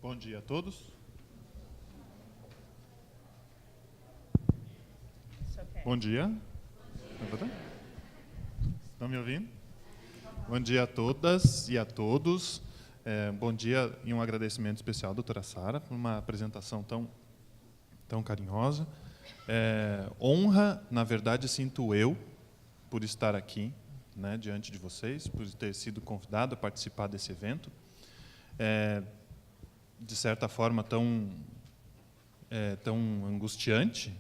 Bom dia a todos. Bom dia. Estão me ouvindo? Bom dia a todas e a todos. Bom dia e um agradecimento especial à doutora Sara por uma apresentação tão carinhosa. Honra, na verdade, sinto eu por estar aqui, né, diante de vocês, por ter sido convidado a participar desse evento. De certa forma, tão angustiante,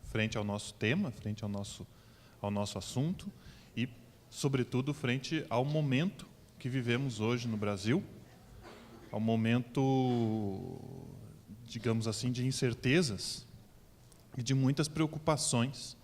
frente ao nosso tema, frente ao nosso assunto e, sobretudo, frente ao momento que vivemos hoje no Brasil, ao momento, digamos assim, de incertezas e de muitas preocupações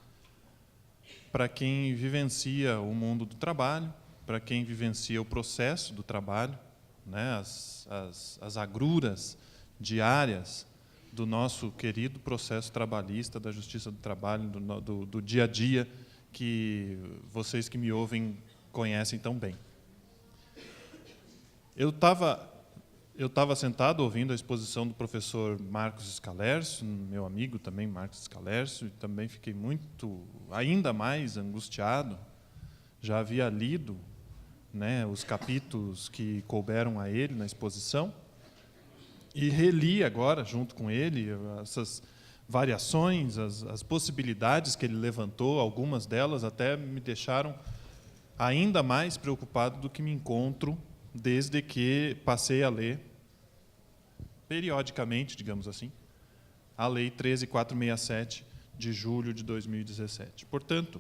para quem vivencia o mundo do trabalho, para quem vivencia o processo do trabalho, né, as agruras diárias do nosso querido processo trabalhista, da justiça do trabalho, do dia a dia, que vocês que me ouvem conhecem tão bem. Eu estava sentado ouvindo a exposição do professor Marcos Scalércio, meu amigo também, Marcos Scalércio, e também fiquei ainda mais angustiado. Já havia lido, né, os capítulos que couberam a ele na exposição, e reli agora, junto com ele, essas variações, as possibilidades que ele levantou. Algumas delas até me deixaram ainda mais preocupado do que me encontro desde que passei a ler, periodicamente, digamos assim, a Lei 13.467, de julho de 2017. Portanto,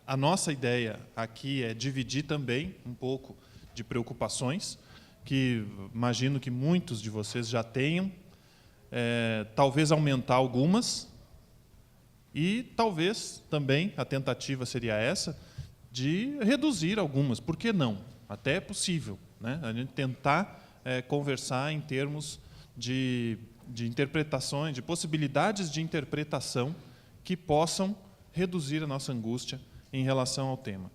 a nossa ideia aqui é dividir também um pouco de preocupações, que imagino que muitos de vocês já tenham, talvez aumentar algumas, e talvez também, a tentativa seria essa, de reduzir algumas. Por que não? Até é possível, né? A gente tentar conversar em termos de interpretações, de possibilidades de interpretação que possam reduzir a nossa angústia em relação ao tema.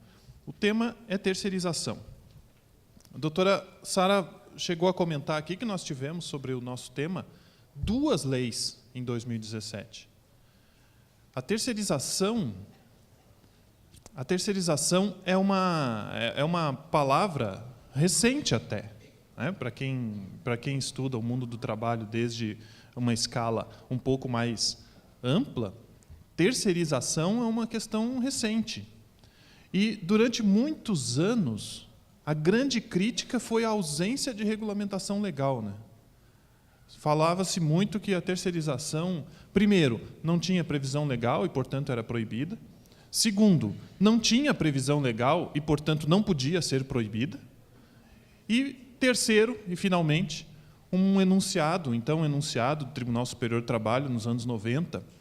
O tema é terceirização. A doutora Sara chegou a comentar aqui que nós tivemos sobre o nosso tema 2 leis em 2017. A terceirização é uma palavra recente até, né? Para quem estuda o mundo do trabalho desde uma escala um pouco mais ampla, terceirização é uma questão recente. E, durante muitos anos, a grande crítica foi a ausência de regulamentação legal, né? Falava-se muito que a terceirização, primeiro, não tinha previsão legal e, portanto, era proibida. Segundo, não tinha previsão legal e, portanto, não podia ser proibida. E, terceiro, e finalmente, um enunciado do Tribunal Superior do Trabalho, nos anos 90,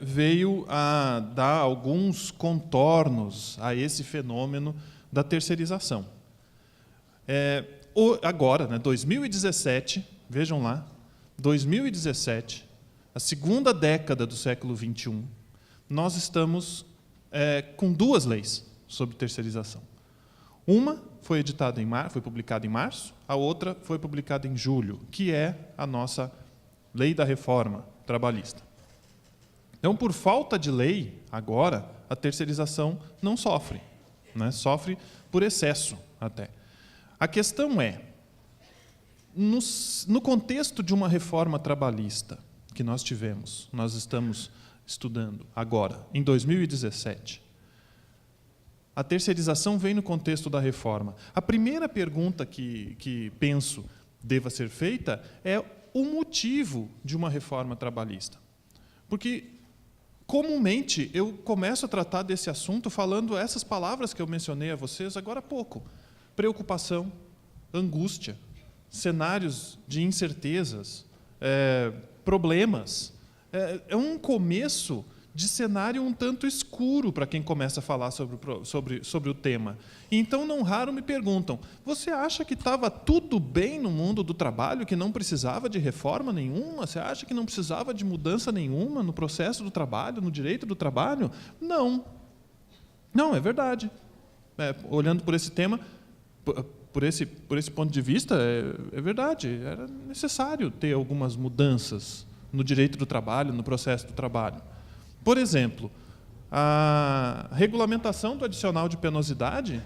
veio a dar alguns contornos a esse fenômeno da terceirização. Agora, né, 2017, vejam lá, 2017, a segunda década do século XXI, nós estamos com 2 leis sobre terceirização. Uma foi publicada em março, a outra foi publicada em julho, que é a nossa Lei da Reforma Trabalhista. Então, por falta de lei, agora, a terceirização não sofre, né? Sofre por excesso até. A questão é, no contexto de uma reforma trabalhista que nós estamos estudando agora, em 2017, a terceirização vem no contexto da reforma. A primeira pergunta que penso deva ser feita é o motivo de uma reforma trabalhista. Porque, comumente, eu começo a tratar desse assunto falando essas palavras que eu mencionei a vocês agora há pouco. Preocupação, angústia, cenários de incertezas, problemas. É um começo de cenário um tanto escuro para quem começa a falar sobre o tema. Então, não raro me perguntam, você acha que estava tudo bem no mundo do trabalho, que não precisava de reforma nenhuma? Você acha que não precisava de mudança nenhuma no processo do trabalho, no direito do trabalho? Não. Não, é verdade. Olhando por esse tema, por esse ponto de vista, é verdade, era necessário ter algumas mudanças no direito do trabalho, no processo do trabalho. Por exemplo, a regulamentação do adicional de penosidade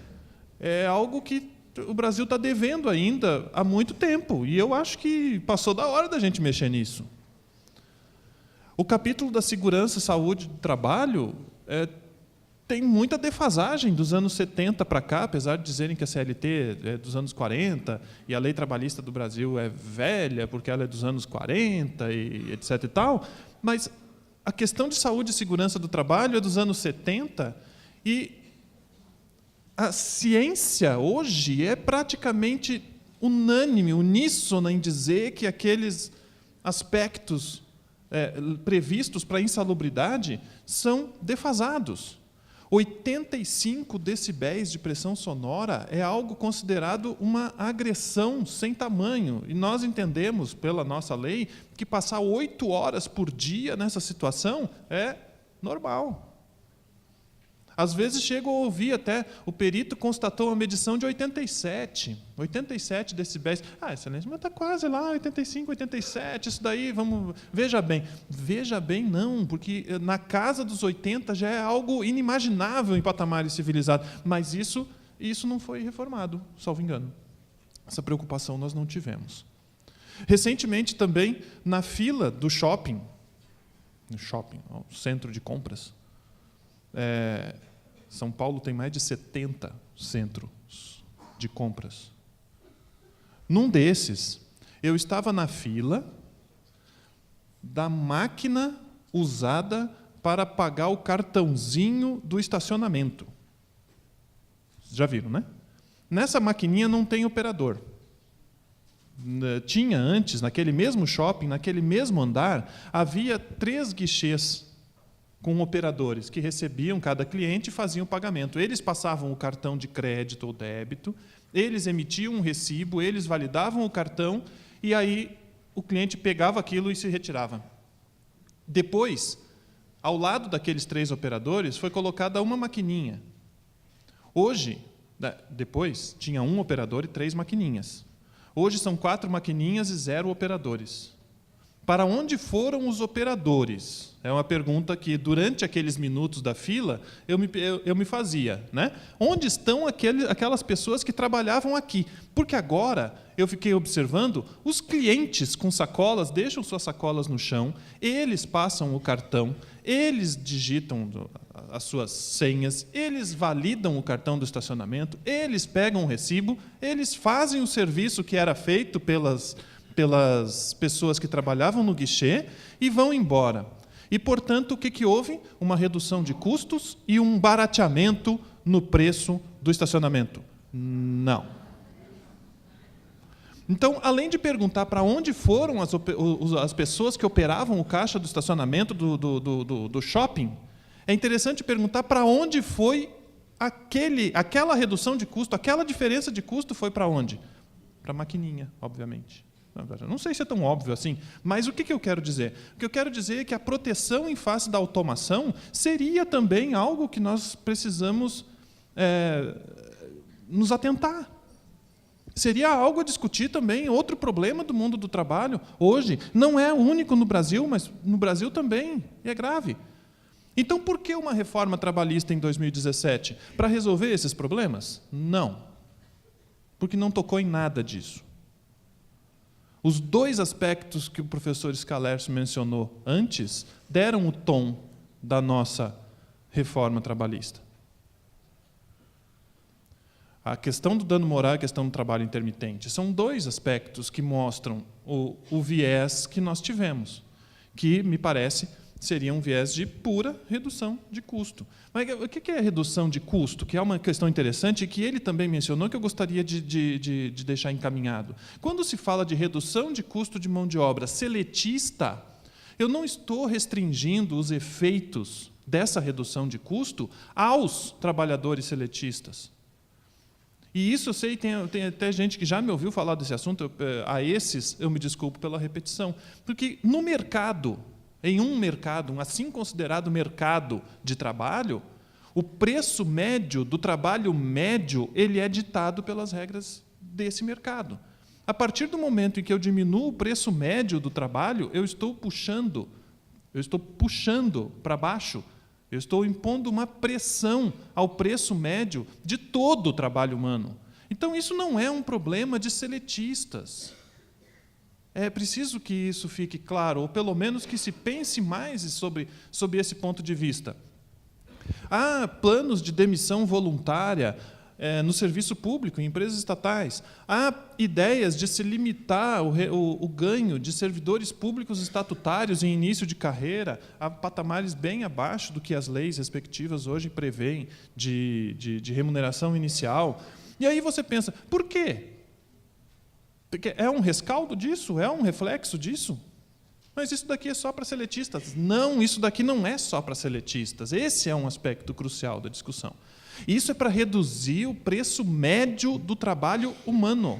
é algo que o Brasil está devendo ainda há muito tempo, e eu acho que passou da hora da gente mexer nisso. O capítulo da segurança e saúde do trabalho tem muita defasagem dos anos 70 para cá, apesar de dizerem que a CLT é dos anos 40 e a lei trabalhista do Brasil é velha porque ela é dos anos 40 e etc. e tal, mas a questão de saúde e segurança do trabalho é dos anos 70 e a ciência hoje é praticamente unânime, uníssona em dizer que aqueles aspectos previstos para a insalubridade são defasados. 85 decibéis de pressão sonora é algo considerado uma agressão sem tamanho. E nós entendemos, pela nossa lei, que passar 8 horas por dia nessa situação é normal. Às vezes chego a ouvir até, o perito constatou uma medição de 87 decibéis. Excelência, mas está quase lá, 85, 87, isso daí, vamos... Veja bem não, porque na casa dos 80 já é algo inimaginável em patamares civilizados, mas isso não foi reformado, salvo engano. Essa preocupação nós não tivemos. Recentemente também, na fila do shopping, o centro de compras, São Paulo tem mais de 70 centros de compras. Num desses, eu estava na fila da máquina usada para pagar o cartãozinho do estacionamento. Já viram, né? Nessa maquininha não tem operador. Tinha antes, naquele mesmo shopping, naquele mesmo andar, havia 3 guichês com operadores que recebiam cada cliente e faziam o pagamento. Eles passavam o cartão de crédito ou débito, eles emitiam um recibo, eles validavam o cartão e aí o cliente pegava aquilo e se retirava. Depois, ao lado daqueles 3 operadores, foi colocada uma maquininha. Hoje, depois, tinha um operador e 3 maquininhas. Hoje são 4 maquininhas e 0 operadores. Para onde foram os operadores? É uma pergunta que, durante aqueles minutos da fila, eu me fazia, né? Onde estão aquelas pessoas que trabalhavam aqui? Porque agora eu fiquei observando, os clientes com sacolas deixam suas sacolas no chão, eles passam o cartão, eles digitam as suas senhas, eles validam o cartão do estacionamento, eles pegam o recibo, eles fazem o serviço que era feito pelas pessoas que trabalhavam no guichê e vão embora. E, portanto, o que houve? Uma redução de custos e um barateamento no preço do estacionamento? Não. Então, além de perguntar para onde foram as pessoas que operavam o caixa do estacionamento do shopping, é interessante perguntar para onde foi aquela redução de custo, aquela diferença de custo foi para onde? Para a maquininha, obviamente. Não sei se é tão óbvio assim, mas o que eu quero dizer? O que eu quero dizer é que a proteção em face da automação seria também algo que nós precisamos nos atentar. Seria algo a discutir também, outro problema do mundo do trabalho, hoje, não é único no Brasil, mas no Brasil também, e é grave. Então, por que uma reforma trabalhista em 2017? Para resolver esses problemas? Não. Porque não tocou em nada disso. Os 2 aspectos que o professor Scalercio mencionou antes deram o tom da nossa reforma trabalhista. A questão do dano moral e a questão do trabalho intermitente são 2 aspectos que mostram o viés que nós tivemos, que, me parece, seria um viés de pura redução de custo. Mas o que é redução de custo? Que é uma questão interessante e que ele também mencionou, que eu gostaria de deixar encaminhado. Quando se fala de redução de custo de mão de obra seletista, eu não estou restringindo os efeitos dessa redução de custo aos trabalhadores seletistas. E isso eu sei, tem até gente que já me ouviu falar desse assunto, a esses eu me desculpo pela repetição, porque no mercado, em um mercado, um assim considerado mercado de trabalho, o preço médio do trabalho médio ele é ditado pelas regras desse mercado. A partir do momento em que eu diminuo o preço médio do trabalho, eu estou puxando para baixo, eu estou impondo uma pressão ao preço médio de todo o trabalho humano. Então, isso não é um problema de seletistas. É preciso que isso fique claro, ou pelo menos que se pense mais sobre esse ponto de vista. Há planos de demissão voluntária no serviço público, em empresas estatais. Há ideias de se limitar o ganho de servidores públicos estatutários em início de carreira a patamares bem abaixo do que as leis respectivas hoje prevêem de remuneração inicial. E aí você pensa, por quê? Porque é um rescaldo disso? É um reflexo disso? Mas isso daqui é só para seletistas. Não, isso daqui não é só para seletistas. Esse é um aspecto crucial da discussão. Isso é para reduzir o preço médio do trabalho humano.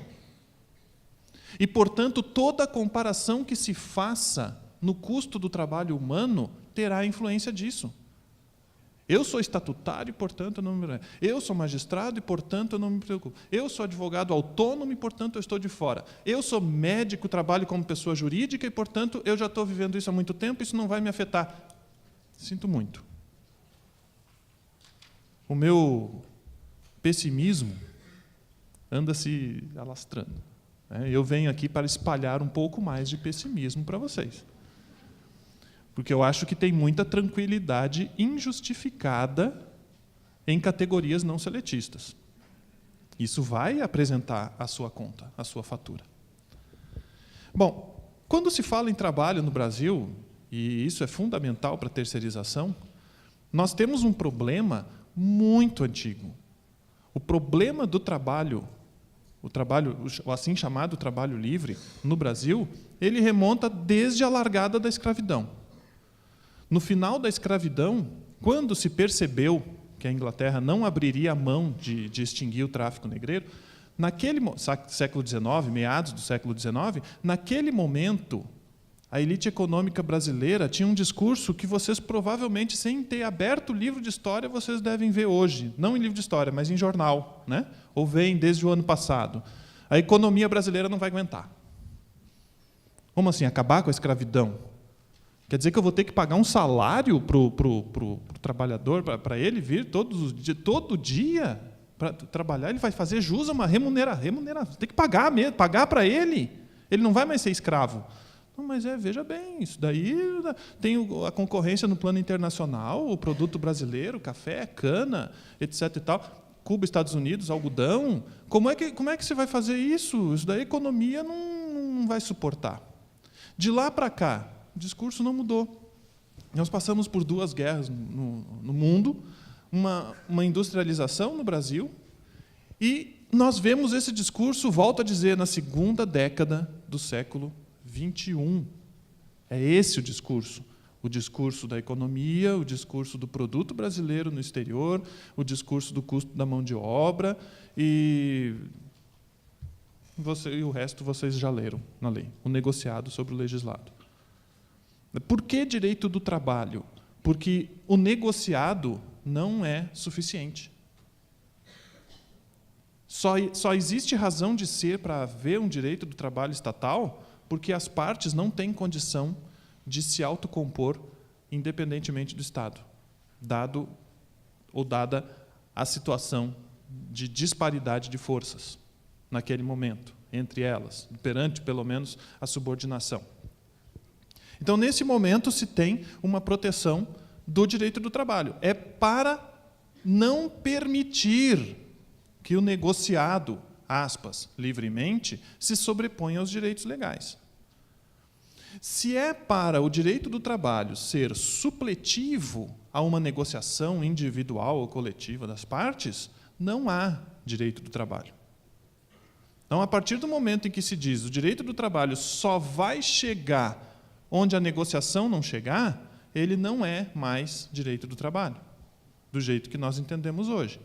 E, portanto, toda a comparação que se faça no custo do trabalho humano terá influência disso. Eu sou estatutário, portanto, eu não me preocupo. Eu sou magistrado e, portanto, eu não me preocupo. Eu sou advogado autônomo e, portanto, eu estou de fora. Eu sou médico, trabalho como pessoa jurídica e, portanto, eu já estou vivendo isso há muito tempo, isso não vai me afetar. Sinto muito. O meu pessimismo anda se alastrando. Eu venho aqui para espalhar um pouco mais de pessimismo para vocês. Porque eu acho que tem muita tranquilidade injustificada em categorias não seletistas. Isso vai apresentar a sua conta, a sua fatura. Bom, quando se fala em trabalho no Brasil, e isso é fundamental para a terceirização, nós temos um problema muito antigo. O problema do trabalho, o assim chamado trabalho livre, no Brasil, ele remonta desde a largada da escravidão. No final da escravidão, quando se percebeu que a Inglaterra não abriria a mão de extinguir o tráfico negreiro, naquele século XIX, meados do século XIX, naquele momento, a elite econômica brasileira tinha um discurso que vocês provavelmente, sem ter aberto o livro de história, vocês devem ver hoje. Não em livro de história, mas em jornal, né? Ou veem desde o ano passado. A economia brasileira não vai aguentar. Como assim? Acabar com a escravidão? Quer dizer que eu vou ter que pagar um salário para o trabalhador, para ele vir todo dia para trabalhar? Ele vai fazer jus a uma remuneração. Tem que pagar mesmo, pagar para ele. Ele não vai mais ser escravo. Não, mas veja bem, isso daí tem a concorrência no plano internacional, o produto brasileiro, café, cana, etc. e tal. Cuba, Estados Unidos, algodão. Como é que você vai fazer isso? Isso daí a economia não vai suportar. De lá para cá, o discurso não mudou. Nós passamos por 2 guerras no mundo, uma industrialização no Brasil, e nós vemos esse discurso, volto a dizer, na segunda década do século XXI. É esse o discurso da economia, o discurso do produto brasileiro no exterior, o discurso do custo da mão de obra, e o resto vocês já leram na lei, o negociado sobre o legislado. Por que direito do trabalho? Porque o negociado não é suficiente. Só existe razão de ser para haver um direito do trabalho estatal porque as partes não têm condição de se autocompor independentemente do Estado, dada a situação de disparidade de forças naquele momento, entre elas, perante, pelo menos, a subordinação. Então, nesse momento, se tem uma proteção do direito do trabalho. É para não permitir que o negociado, aspas, livremente, se sobreponha aos direitos legais. Se é para o direito do trabalho ser supletivo a uma negociação individual ou coletiva das partes, não há direito do trabalho. Então, a partir do momento em que se diz o direito do trabalho só vai chegar onde a negociação não chegar, ele não é mais direito do trabalho, do jeito que nós entendemos hoje.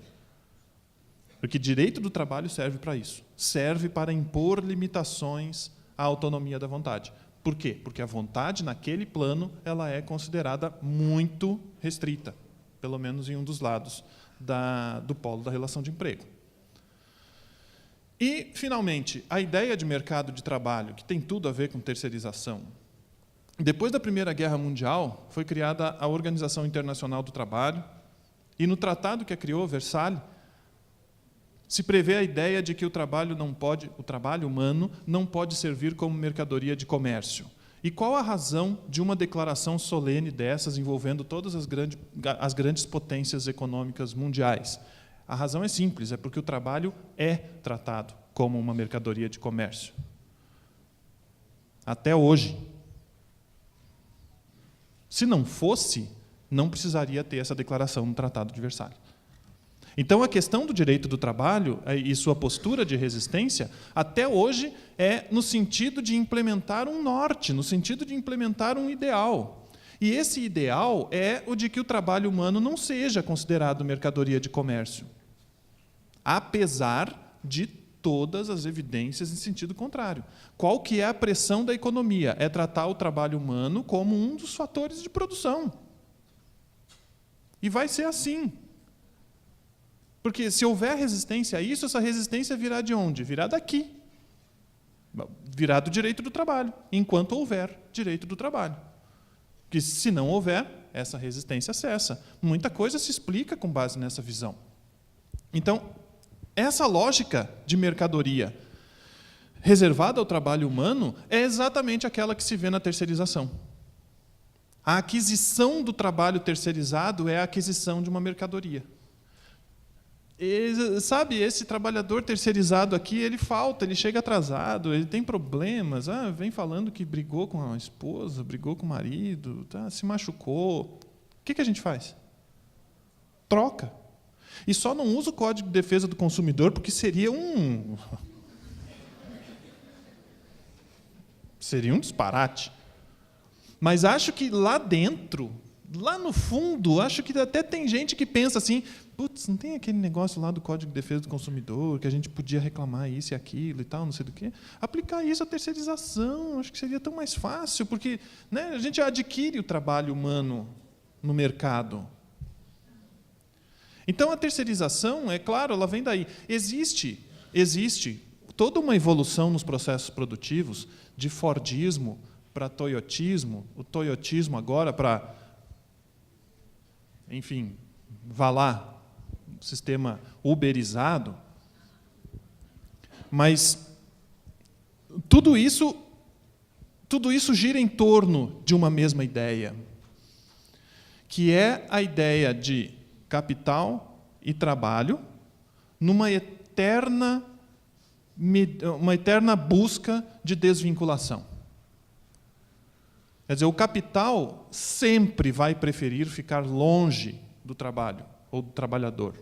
Porque direito do trabalho serve para isso. Serve para impor limitações à autonomia da vontade. Por quê? Porque a vontade, naquele plano, ela é considerada muito restrita, pelo menos em um dos lados do polo da relação de emprego. E, finalmente, a ideia de mercado de trabalho, que tem tudo a ver com terceirização. Depois da Primeira Guerra Mundial, foi criada a Organização Internacional do Trabalho, e no tratado que a criou, Versalhes, se prevê a ideia de que o trabalho humano não pode servir como mercadoria de comércio. E qual a razão de uma declaração solene dessas envolvendo todas as grandes potências econômicas mundiais? A razão é simples, é porque o trabalho é tratado como uma mercadoria de comércio. Até hoje. Se não fosse, não precisaria ter essa declaração no Tratado de Versalhes. Então, a questão do direito do trabalho e sua postura de resistência, até hoje, é no sentido de implementar um norte, no sentido de implementar um ideal. E esse ideal é o de que o trabalho humano não seja considerado mercadoria de comércio, apesar de todas as evidências em sentido contrário. Qual que é a pressão da economia? É tratar o trabalho humano como um dos fatores de produção. E vai ser assim. Porque se houver resistência a isso, essa resistência virá de onde? Virá daqui. Virá do direito do trabalho, enquanto houver direito do trabalho. Porque se não houver, essa resistência cessa. Muita coisa se explica com base nessa visão. Então, essa lógica de mercadoria reservada ao trabalho humano é exatamente aquela que se vê na terceirização. A aquisição do trabalho terceirizado é a aquisição de uma mercadoria. E, sabe, esse trabalhador terceirizado aqui, ele falta, ele chega atrasado, ele tem problemas, vem falando que brigou com a esposa, brigou com o marido, se machucou. O que a gente faz? Troca. E só não usa o Código de Defesa do Consumidor porque seria um disparate. Mas acho que lá dentro, lá no fundo, acho que até tem gente que pensa assim, putz, não tem aquele negócio lá do Código de Defesa do Consumidor, que a gente podia reclamar isso e aquilo e tal, não sei do quê. Aplicar isso à terceirização, acho que seria tão mais fácil, porque, né, a gente adquire o trabalho humano no mercado. Então, a terceirização, é claro, ela vem daí. Existe toda uma evolução nos processos produtivos, de Fordismo para Toyotismo, o Toyotismo agora para, enfim, vá lá, sistema uberizado. Mas tudo isso gira em torno de uma mesma ideia, que é a ideia de capital e trabalho numa eterna busca de desvinculação. Quer dizer, o capital sempre vai preferir ficar longe do trabalho ou do trabalhador.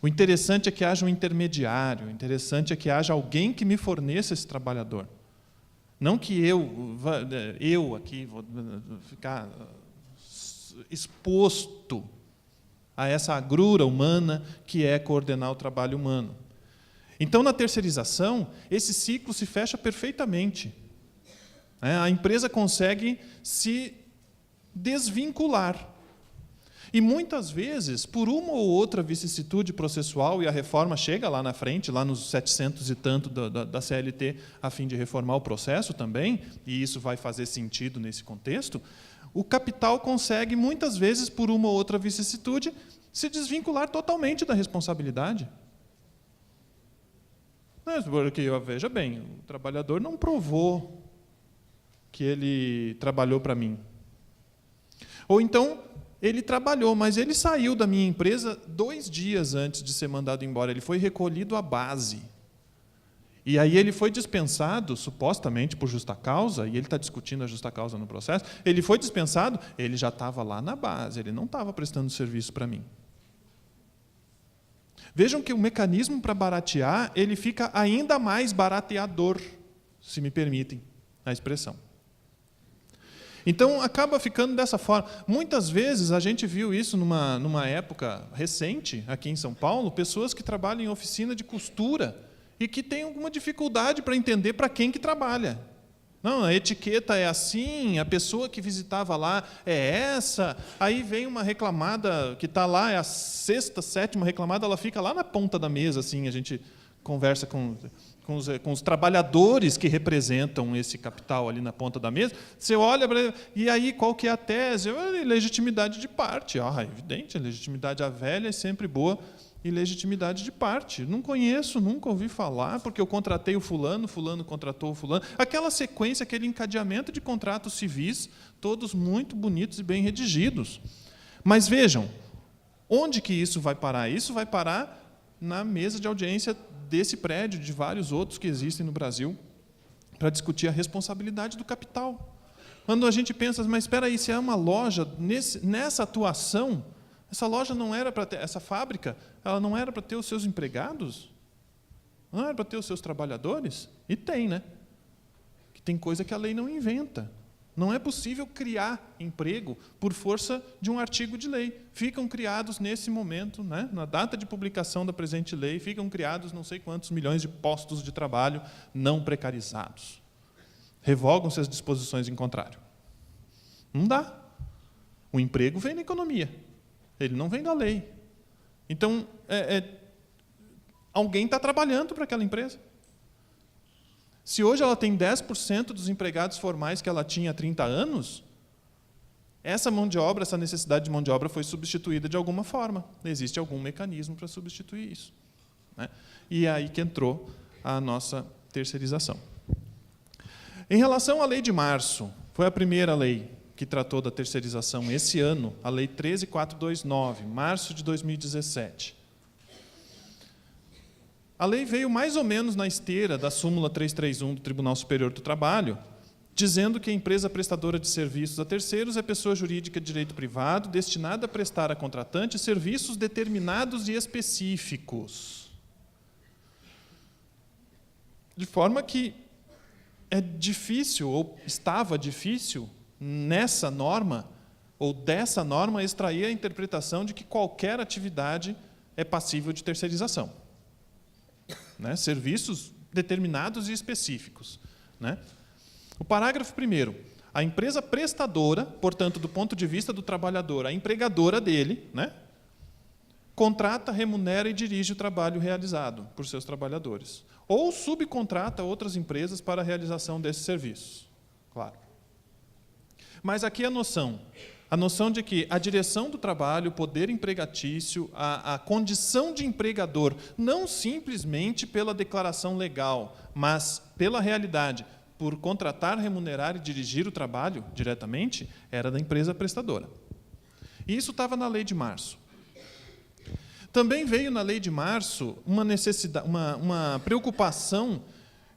O interessante é que haja um intermediário, o interessante é que haja alguém que me forneça esse trabalhador. Não que eu aqui vou ficar exposto a essa agrura humana que é coordenar o trabalho humano. Então, na terceirização, esse ciclo se fecha perfeitamente. A empresa consegue se desvincular. E, muitas vezes, por uma ou outra vicissitude processual, e a reforma chega lá na frente, lá nos 700 e tanto da CLT, a fim de reformar o processo também, e isso vai fazer sentido nesse contexto, o capital consegue, muitas vezes, por uma ou outra vicissitude, se desvincular totalmente da responsabilidade. Porque, veja bem, o trabalhador não provou que ele trabalhou para mim. Ou então, ele trabalhou, mas ele saiu da minha empresa 2 dias antes de ser mandado embora. Ele foi recolhido à base. E aí ele foi dispensado, supostamente por justa causa, e ele está discutindo a justa causa no processo, ele foi dispensado, ele já estava lá na base, ele não estava prestando serviço para mim. Vejam que o mecanismo para baratear, ele fica ainda mais barateador, se me permitem a expressão. Então, acaba ficando dessa forma. Muitas vezes, a gente viu isso numa época recente, aqui em São Paulo, pessoas que trabalham em oficina de costura e que têm alguma dificuldade para entender para quem que trabalha. Não, a etiqueta é assim, a pessoa que visitava lá é essa, aí vem uma reclamada que está lá, é a 6ª, 7ª reclamada, ela fica lá na ponta da mesa, assim, a gente conversa com os trabalhadores que representam esse capital ali na ponta da mesa, você olha e aí qual que é a tese? Legitimidade de parte. É evidente, a legitimidade à velha é sempre boa, e legitimidade de parte. Não conheço, nunca ouvi falar, porque eu contratei o fulano, fulano contratou o fulano. Aquela sequência, aquele encadeamento de contratos civis, todos muito bonitos e bem redigidos. Mas vejam, onde que isso vai parar? Isso vai parar na mesa de audiência desse prédio, de vários outros que existem no Brasil, para discutir a responsabilidade do capital. Quando a gente pensa, mas espera aí, se é uma loja nessa atuação, essa loja não era para ter, essa fábrica, ela não era para ter os seus empregados? Não era para ter os seus trabalhadores? E tem, né? Que tem coisa que a lei não inventa. Não é possível criar emprego por força de um artigo de lei. Ficam criados nesse momento, né, na data de publicação da presente lei, ficam criados não sei quantos milhões de postos de trabalho não precarizados. Revogam-se as disposições em contrário. Não dá. O emprego vem da economia. Ele não vem da lei. Então, alguém está trabalhando para aquela empresa. Se hoje ela tem 10% dos empregados formais que ela tinha há 30 anos, essa mão de obra, essa necessidade de mão de obra foi substituída de alguma forma. Existe algum mecanismo para substituir isso, né? E é aí que entrou a nossa terceirização. Em relação à lei de março, foi a primeira lei que tratou da terceirização esse ano, a Lei 13.429, março de 2017. A lei veio mais ou menos na esteira da súmula 331 do Tribunal Superior do Trabalho, dizendo que a empresa prestadora de serviços a terceiros é pessoa jurídica de direito privado destinada a prestar a contratante serviços determinados e específicos. De forma que é difícil, ou estava difícil, nessa norma, ou dessa norma, extrair a interpretação de que qualquer atividade é passível de terceirização. Né? Serviços determinados e específicos. Né? O parágrafo 1º. A empresa prestadora, portanto, do ponto de vista do trabalhador, a empregadora dele, né, contrata, remunera e dirige o trabalho realizado por seus trabalhadores. Ou subcontrata outras empresas para a realização desses serviços. Claro. Mas aqui a noção de que a direção do trabalho, o poder empregatício, a condição de empregador, não simplesmente pela declaração legal, mas pela realidade, por contratar, remunerar e dirigir o trabalho diretamente, era da empresa prestadora. E isso estava na lei de março. Também veio na lei de março uma preocupação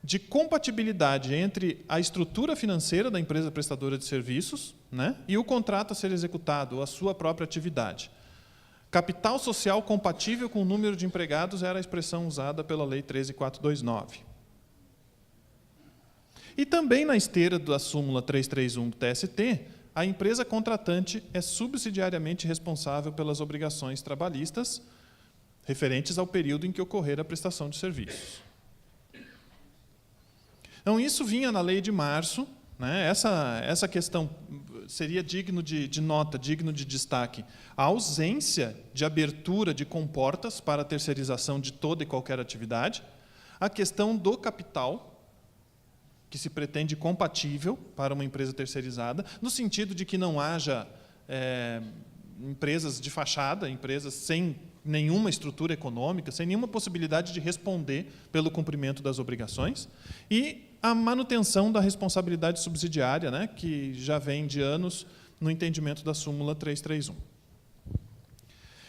de compatibilidade entre a estrutura financeira da empresa prestadora de serviços, né, e o contrato a ser executado, ou a sua própria atividade. Capital social compatível com o número de empregados era a expressão usada pela Lei 13.429. E também na esteira da súmula 331 do TST, a empresa contratante é subsidiariamente responsável pelas obrigações trabalhistas referentes ao período em que ocorrer a prestação de serviços. Então, isso vinha na lei de março, né? Essa questão seria digno de nota, digno de destaque. A ausência de abertura de comportas para a terceirização de toda e qualquer atividade, a questão do capital, que se pretende compatível para uma empresa terceirizada, no sentido de que não haja empresas de fachada, empresas sem nenhuma estrutura econômica, sem nenhuma possibilidade de responder pelo cumprimento das obrigações, e a manutenção da responsabilidade subsidiária, né, que já vem de anos no entendimento da súmula 331.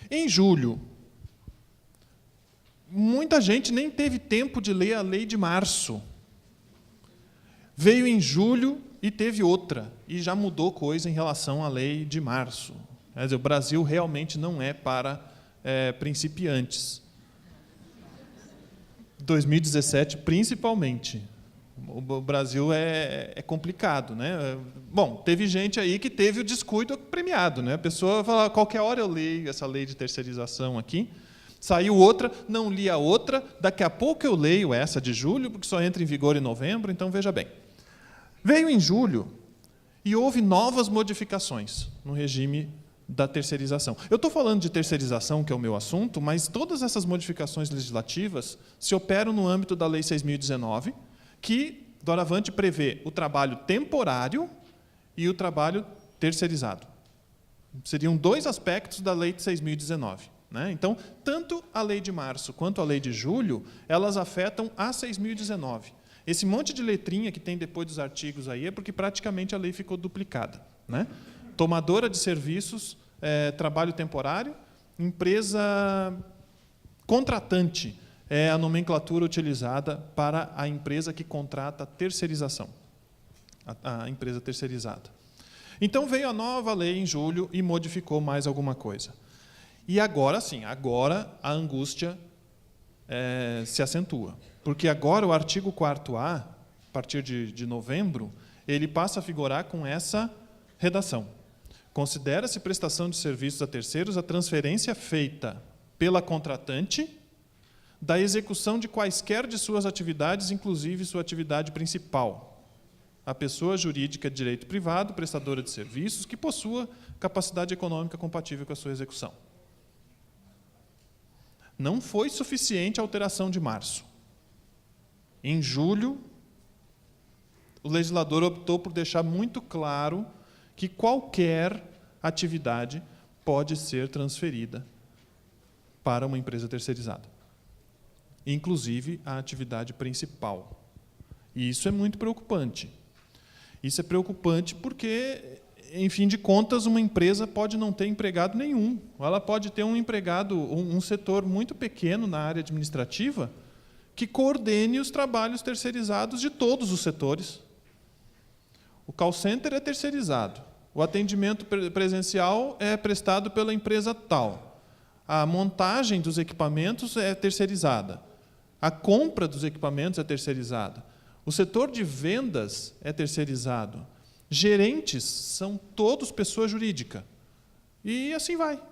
Em julho, muita gente nem teve tempo de ler a lei de março. Veio em julho e teve outra, e já mudou coisa em relação à lei de março. Quer dizer, o Brasil realmente não é para principiantes. 2017, principalmente. O Brasil é complicado, né? Bom, teve gente aí que teve o descuido premiado, né? A pessoa fala, qualquer hora eu leio essa lei de terceirização aqui, saiu outra, não li a outra, daqui a pouco eu leio essa de julho, porque só entra em vigor em novembro, então veja bem. Veio em julho e houve novas modificações no regime da terceirização. Eu estou falando de terceirização, que é o meu assunto, mas todas essas modificações legislativas se operam no âmbito da Lei 6.019, que, doravante, prevê o trabalho temporário e o trabalho terceirizado. Seriam dois aspectos da Lei de 6.019. Né? Então, tanto a Lei de março quanto a Lei de julho, elas afetam a 6.019. Esse monte de letrinha que tem depois dos artigos aí é porque praticamente a lei ficou duplicada. Né? Tomadora de serviços, trabalho temporário, empresa contratante é a nomenclatura utilizada para a empresa que contrata terceirização, a empresa terceirizada. Então, veio a nova lei em julho e modificou mais alguma coisa. E agora sim, agora a angústia se acentua. Porque agora o artigo 4º-A, a partir de novembro, ele passa a vigorar com essa redação. Considera-se prestação de serviços a terceiros a transferência feita pela contratante da execução de quaisquer de suas atividades, inclusive sua atividade principal, a pessoa jurídica de direito privado, prestadora de serviços, que possua capacidade econômica compatível com a sua execução. Não foi suficiente a alteração de março. Em julho, o legislador optou por deixar muito claro que qualquer atividade pode ser transferida para uma empresa terceirizada, inclusive a atividade principal. E isso é muito preocupante. Isso é preocupante porque, em fim de contas, uma empresa pode não ter empregado nenhum. Ela pode ter um empregado, um setor muito pequeno na área administrativa, que coordene os trabalhos terceirizados de todos os setores. O call center é terceirizado. O atendimento presencial é prestado pela empresa tal. A montagem dos equipamentos é terceirizada. A compra dos equipamentos é terceirizada. O setor de vendas é terceirizado. Gerentes são todos pessoa jurídica. E assim vai.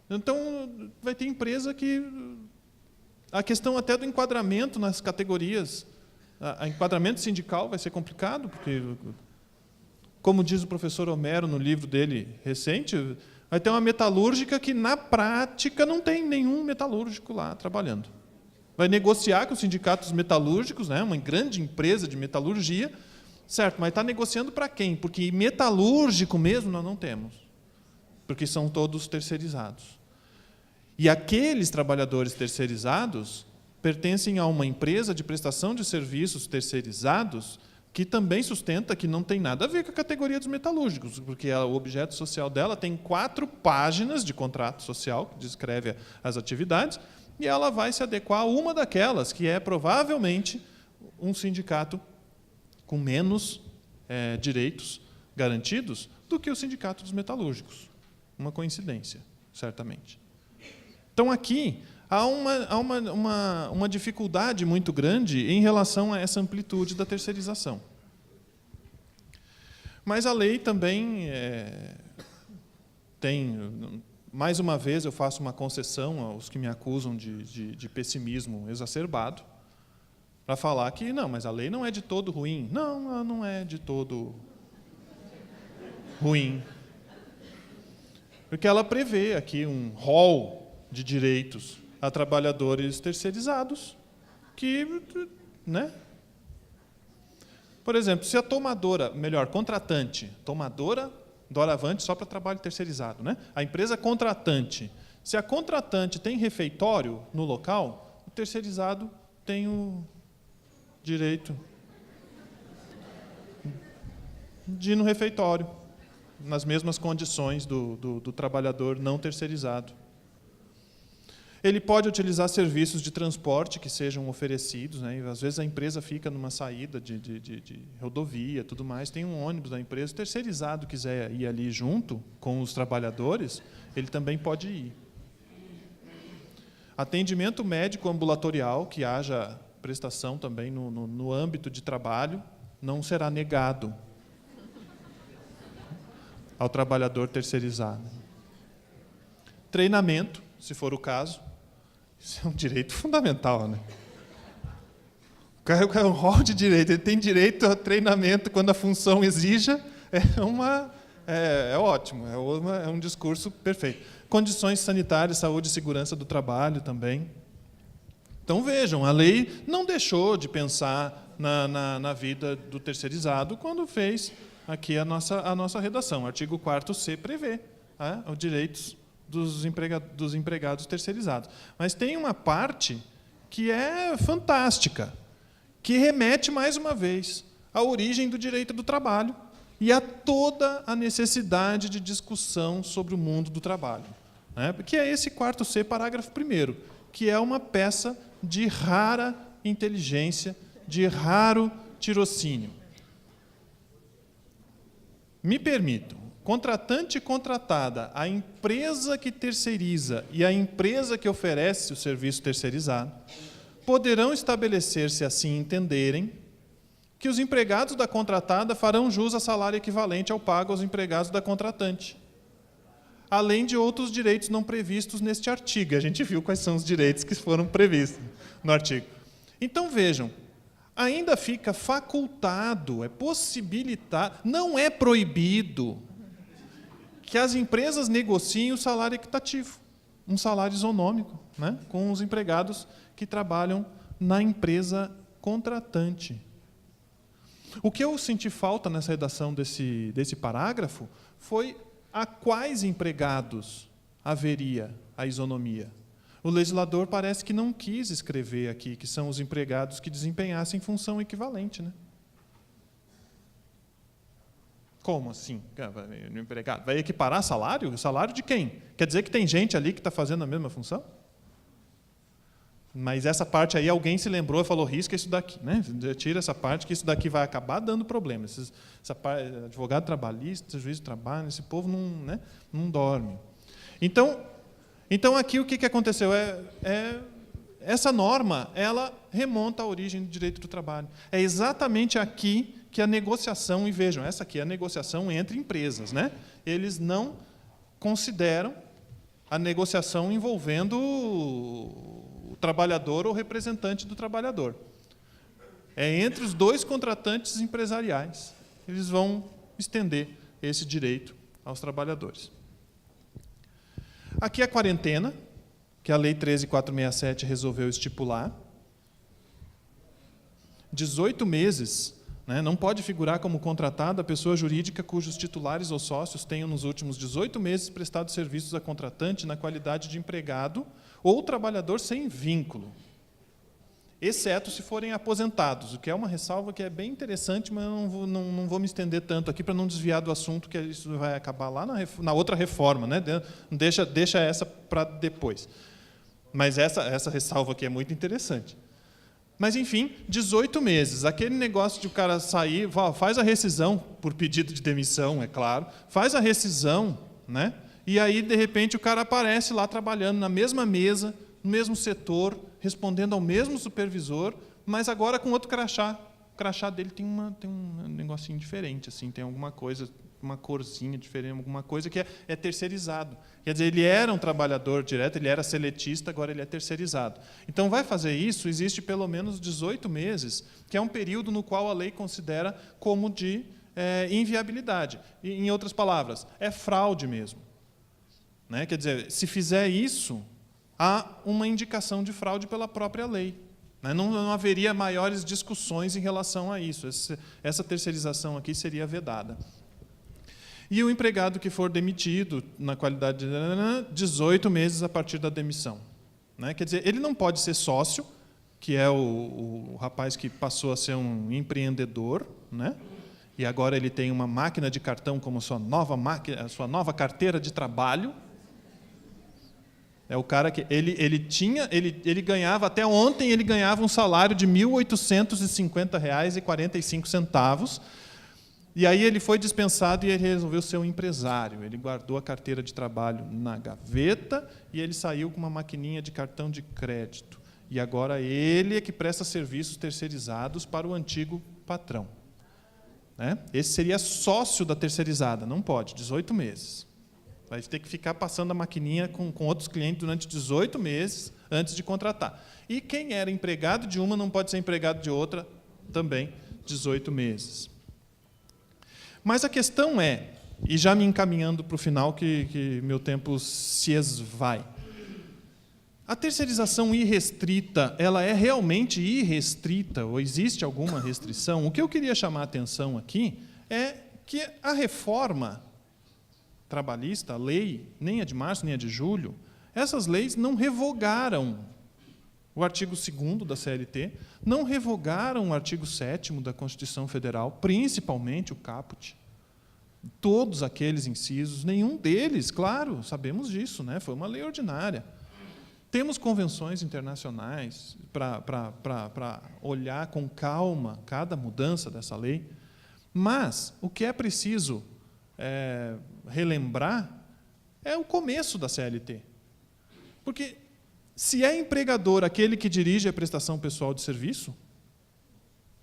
Então, vai ter empresa que... A questão até do enquadramento nas categorias. O enquadramento sindical vai ser complicado, porque, como diz o professor Homero no livro dele recente, vai ter uma metalúrgica que, na prática, não tem nenhum metalúrgico lá trabalhando. Vai negociar com os sindicatos metalúrgicos, né, uma grande empresa de metalurgia, certo, mas está negociando para quem? Porque metalúrgico mesmo nós não temos, porque são todos terceirizados. E aqueles trabalhadores terceirizados pertencem a uma empresa de prestação de serviços terceirizados que também sustenta que não tem nada a ver com a categoria dos metalúrgicos, porque o objeto social dela tem 4 páginas de contrato social, que descreve as atividades, e ela vai se adequar a uma daquelas, que é provavelmente um sindicato com menos direitos garantidos do que o sindicato dos metalúrgicos. Uma coincidência, certamente. Então, aqui, há uma dificuldade muito grande em relação a essa amplitude da terceirização. Mas a lei também tem... Mais uma vez, eu faço uma concessão aos que me acusam de pessimismo exacerbado, para falar que, não, mas a lei não é de todo ruim. Não, ela não é de todo ruim. Porque ela prevê aqui um rol de direitos a trabalhadores terceirizados que, né? Por exemplo, se a tomadora, melhor, contratante, tomadora, doravante só para trabalho terceirizado, né? A empresa contratante, se a contratante tem refeitório no local, o terceirizado tem o direito de ir no refeitório, nas mesmas condições do trabalhador não terceirizado. Ele pode utilizar serviços de transporte que sejam oferecidos, né? Às vezes a empresa fica numa saída de rodovia, tudo mais, tem um ônibus da empresa, o terceirizado quiser ir ali junto com os trabalhadores, ele também pode ir. Atendimento médico ambulatorial, que haja prestação também no âmbito de trabalho, não será negado ao trabalhador terceirizado. Treinamento, se for o caso, isso é um direito fundamental, né? O cara é um rol de direito, ele tem direito a treinamento quando a função exija, É ótimo, é um discurso perfeito. Condições sanitárias, saúde e segurança do trabalho também. Então, vejam, a lei não deixou de pensar na vida do terceirizado quando fez aqui a nossa redação. O artigo 4º-C prevê os direitos dos empregados terceirizados. Mas tem uma parte que é fantástica, que remete, mais uma vez, à origem do direito do trabalho e a toda a necessidade de discussão sobre o mundo do trabalho. Que é esse 4º-C, parágrafo 1º, que é uma peça de rara inteligência, de raro tirocínio. Me permitam, contratante e contratada, a empresa que terceiriza e a empresa que oferece o serviço terceirizado, poderão estabelecer, se assim entenderem, que os empregados da contratada farão jus a salário equivalente ao pago aos empregados da contratante, além de outros direitos não previstos neste artigo. A gente viu quais são os direitos que foram previstos no artigo. Então, vejam, ainda fica facultado, é possibilitado, não é proibido que as empresas negociem o salário equitativo, um salário isonômico, com os empregados que trabalham na empresa contratante. O que eu senti falta nessa redação desse parágrafo foi a quais empregados haveria a isonomia. O legislador parece que não quis escrever aqui que são os empregados que desempenhassem função equivalente. Como assim? O empregado vai equiparar salário? Salário de quem? Quer dizer que tem gente ali que está fazendo a mesma função? Mas essa parte aí alguém se lembrou e falou, risca isso daqui. Tira essa parte, que isso daqui vai acabar dando problema. Advogado trabalhista, juiz de trabalho, esse povo não dorme. Então, aqui o que aconteceu? Essa norma ela remonta à origem do direito do trabalho. É exatamente aqui que a negociação, e vejam, essa aqui é a negociação entre empresas. Eles não consideram a negociação envolvendo o trabalhador ou o representante do trabalhador. É entre os dois contratantes empresariais. Eles vão estender esse direito aos trabalhadores. Aqui a quarentena, que a Lei 13.467 resolveu estipular. 18 meses, não pode figurar como contratada a pessoa jurídica cujos titulares ou sócios tenham, nos últimos 18 meses, prestado serviços a contratante na qualidade de empregado ou trabalhador sem vínculo, exceto se forem aposentados, o que é uma ressalva que é bem interessante, mas eu não vou me estender tanto aqui para não desviar do assunto, que isso vai acabar lá na outra reforma. Deixa essa para depois. Mas essa ressalva aqui é muito interessante. Mas, enfim, 18 meses. Aquele negócio de o cara sair, faz a rescisão, por pedido de demissão, é claro, faz a rescisão, e aí, de repente, o cara aparece lá trabalhando na mesma mesa, no mesmo setor, respondendo ao mesmo supervisor, mas agora com outro crachá. O crachá dele tem um negocinho diferente, assim, tem alguma coisa, uma corzinha diferente, alguma coisa que é terceirizado. Quer dizer, ele era um trabalhador direto, ele era seletista, agora ele é terceirizado. Então, vai fazer isso, existe pelo menos 18 meses, que é um período no qual a lei considera como de inviabilidade. E, em outras palavras, é fraude mesmo. Quer dizer, se fizer isso, há uma indicação de fraude pela própria lei. Não haveria maiores discussões em relação a isso. Essa terceirização aqui seria vedada. E o empregado que for demitido na qualidade de 18 meses a partir da demissão. Quer dizer, ele não pode ser sócio, que é o rapaz que passou a ser um empreendedor, e agora ele tem uma máquina de cartão como sua nova carteira de trabalho. É o cara que ele ganhava, até ontem ele ganhava um salário de R$ 1.850,45. E aí ele foi dispensado e ele resolveu ser um empresário. Ele guardou a carteira de trabalho na gaveta e ele saiu com uma maquininha de cartão de crédito. E agora ele é que presta serviços terceirizados para o antigo patrão. Esse seria sócio da terceirizada, não pode, 18 meses. Vai ter que ficar passando a maquininha com outros clientes durante 18 meses antes de contratar. E quem era empregado de uma não pode ser empregado de outra também 18 meses. Mas a questão é, E já me encaminhando para o final, que meu tempo se esvai. A terceirização irrestrita, ela é realmente irrestrita, ou existe alguma restrição? O que eu queria chamar a atenção aqui é que a reforma trabalhista, a lei, nem a de março, nem a de julho, essas leis não revogaram o artigo 2º da CLT, não revogaram o artigo 7º da Constituição Federal, principalmente o caput. Todos aqueles incisos, nenhum deles, claro, sabemos disso, né? Foi uma lei ordinária. Temos convenções internacionais para olhar com calma cada mudança dessa lei, mas o que é preciso relembrar é o começo da CLT. Porque se é empregador aquele que dirige a prestação pessoal de serviço,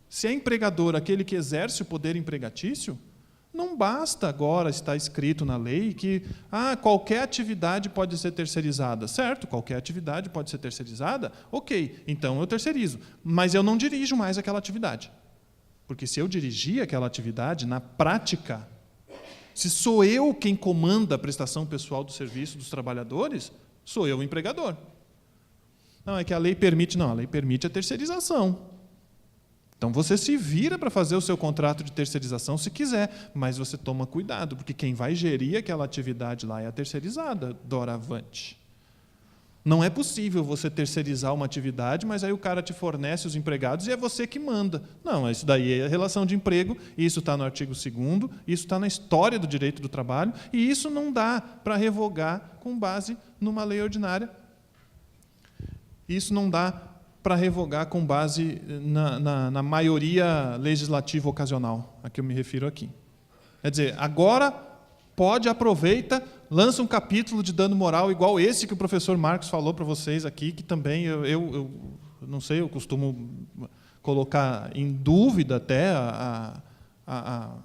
se é empregador aquele que exerce o poder empregatício, não basta agora estar escrito na lei que qualquer atividade pode ser terceirizada. Certo, qualquer atividade pode ser terceirizada, ok, então eu terceirizo, mas eu não dirijo mais aquela atividade. Porque se eu dirigir aquela atividade, na prática, se sou eu quem comanda a prestação pessoal do serviço dos trabalhadores, sou eu o empregador. Não, é que a lei permite, não, a lei permite a terceirização. Então, você se vira para fazer o seu contrato de terceirização se quiser, mas você toma cuidado, porque quem vai gerir aquela atividade lá é a terceirizada, doravante. Não é possível você terceirizar uma atividade, mas aí o cara te fornece os empregados e é você que manda. Não, isso daí é relação de emprego, isso está no artigo 2º, isso está na história do direito do trabalho, e isso não dá para revogar com base numa lei ordinária. Isso não dá para revogar com base na maioria legislativa ocasional, a que eu me refiro aqui. Quer dizer, agora pode, aproveita, lança um capítulo de dano moral igual esse que o professor Marcos falou para vocês aqui, que também eu não sei, eu costumo colocar em dúvida até a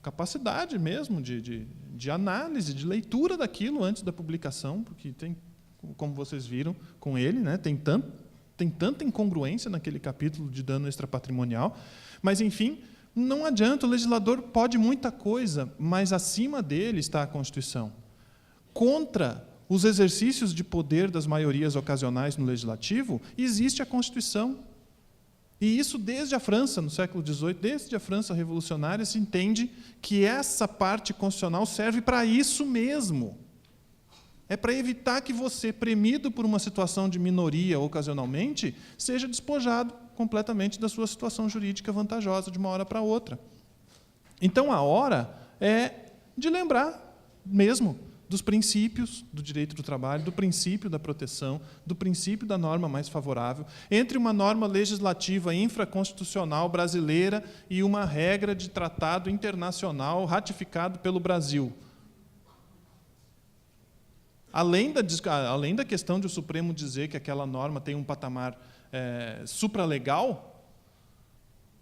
capacidade mesmo de análise, de leitura daquilo antes da publicação, porque tem, como vocês viram com ele, né, tem tanta incongruência naquele capítulo de dano extrapatrimonial, mas, enfim, não adianta, o legislador pode muita coisa, mas acima dele está a Constituição. Contra os exercícios de poder das maiorias ocasionais no legislativo, existe a Constituição. E isso desde a França, no século XVIII, desde a França revolucionária, se entende que essa parte constitucional serve para isso mesmo. É para evitar que você, premido por uma situação de minoria ocasionalmente, seja despojado completamente da sua situação jurídica vantajosa de uma hora para outra. Então, a hora é de lembrar mesmo dos princípios do direito do trabalho, do princípio da proteção, do princípio da norma mais favorável, entre uma norma legislativa infraconstitucional brasileira e uma regra de tratado internacional ratificado pelo Brasil. Além da questão de o Supremo dizer que aquela norma tem um patamar supralegal,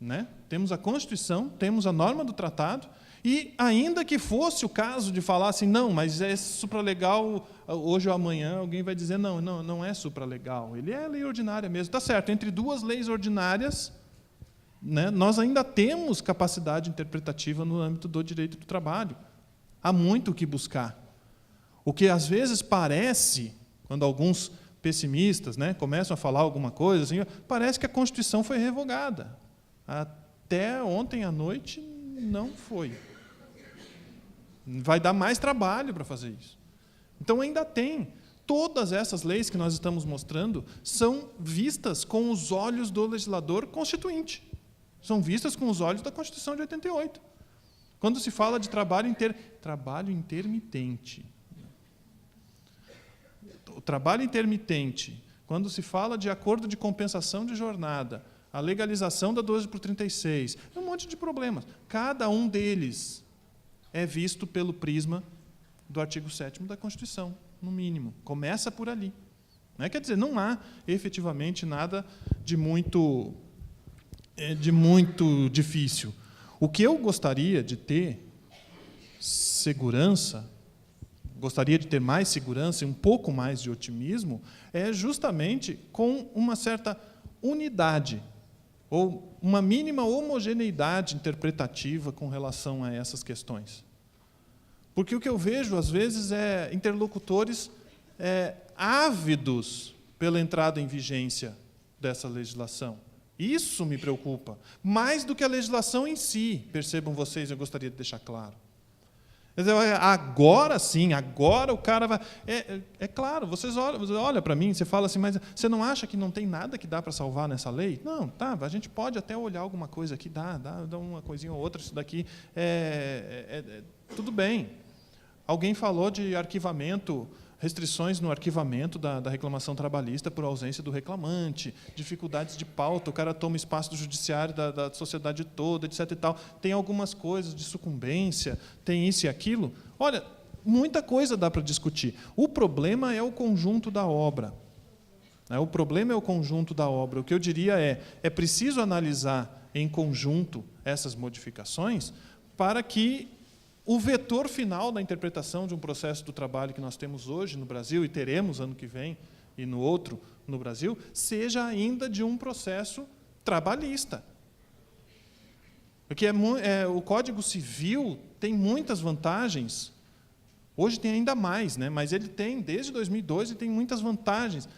né? Temos a Constituição, temos a norma do tratado, e ainda que fosse o caso de falar assim, não, mas é supralegal, hoje ou amanhã alguém vai dizer, não é supralegal, ele é lei ordinária mesmo. Está certo, entre duas leis ordinárias, né, nós ainda temos capacidade interpretativa no âmbito do direito do trabalho. Há muito o que buscar. O que às vezes parece, quando alguns pessimistas, né, começam a falar alguma coisa, assim, parece que a Constituição foi revogada. Até ontem à noite não foi. Vai dar mais trabalho para fazer isso. Então ainda tem. Todas essas leis que nós estamos mostrando são vistas com os olhos do legislador constituinte. São vistas com os olhos da Constituição de 88. Quando se fala de trabalho intermitente. O trabalho intermitente, quando se fala de acordo de compensação de jornada, a legalização da 12/36, é um monte de problemas. Cada um deles é visto pelo prisma do artigo 7º da Constituição, no mínimo. Começa por ali. Não é, quer dizer, não há efetivamente nada de muito difícil. O que eu gostaria de ter segurança, gostaria de ter mais segurança e um pouco mais de otimismo, é justamente com uma certa unidade ou uma mínima homogeneidade interpretativa com relação a essas questões. Porque o que eu vejo, às vezes, é interlocutores ávidos pela entrada em vigência dessa legislação. Isso me preocupa, mais do que a legislação em si, percebam vocês, eu gostaria de deixar claro. Agora sim, agora o cara vai... É claro, você olha para mim, você fala assim, mas você não acha que não tem nada que dá para salvar nessa lei? Não, tá, a gente pode até olhar alguma coisa aqui, dá uma coisinha ou outra, isso daqui tudo bem. Alguém falou de arquivamento, restrições no arquivamento da reclamação trabalhista por ausência do reclamante, dificuldades de pauta, o cara toma espaço do judiciário, da sociedade toda, etc. E tal. Tem algumas coisas de sucumbência, tem isso e aquilo. Olha, muita coisa dá para discutir. O problema é o conjunto da obra. O problema é o conjunto da obra. O que eu diria é preciso analisar em conjunto essas modificações para que o vetor final da interpretação de um processo do trabalho que nós temos hoje no Brasil, e teremos ano que vem, e no outro no Brasil, seja ainda de um processo trabalhista. Porque o Código Civil tem muitas vantagens, hoje tem ainda mais, né? Mas ele tem, desde 2002, ele tem muitas vantagens,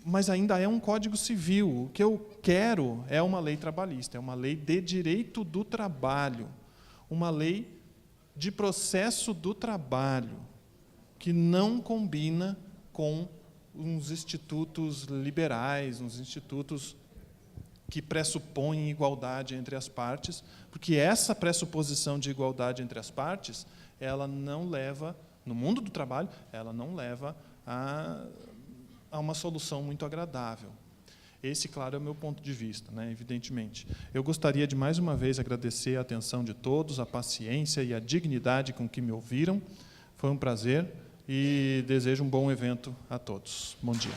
mas ainda é um Código Civil. O que eu quero é uma lei trabalhista, é uma lei de direito do trabalho, uma lei de processo do trabalho, que não combina com uns institutos liberais, uns institutos que pressupõem igualdade entre as partes, porque essa pressuposição de igualdade entre as partes, ela não leva, no mundo do trabalho, ela não leva a uma solução muito agradável. Esse, claro, é o meu ponto de vista, né, evidentemente. Eu gostaria de, mais uma vez, agradecer a atenção de todos, a paciência e a dignidade com que me ouviram. Foi um prazer e desejo um bom evento a todos. Bom dia.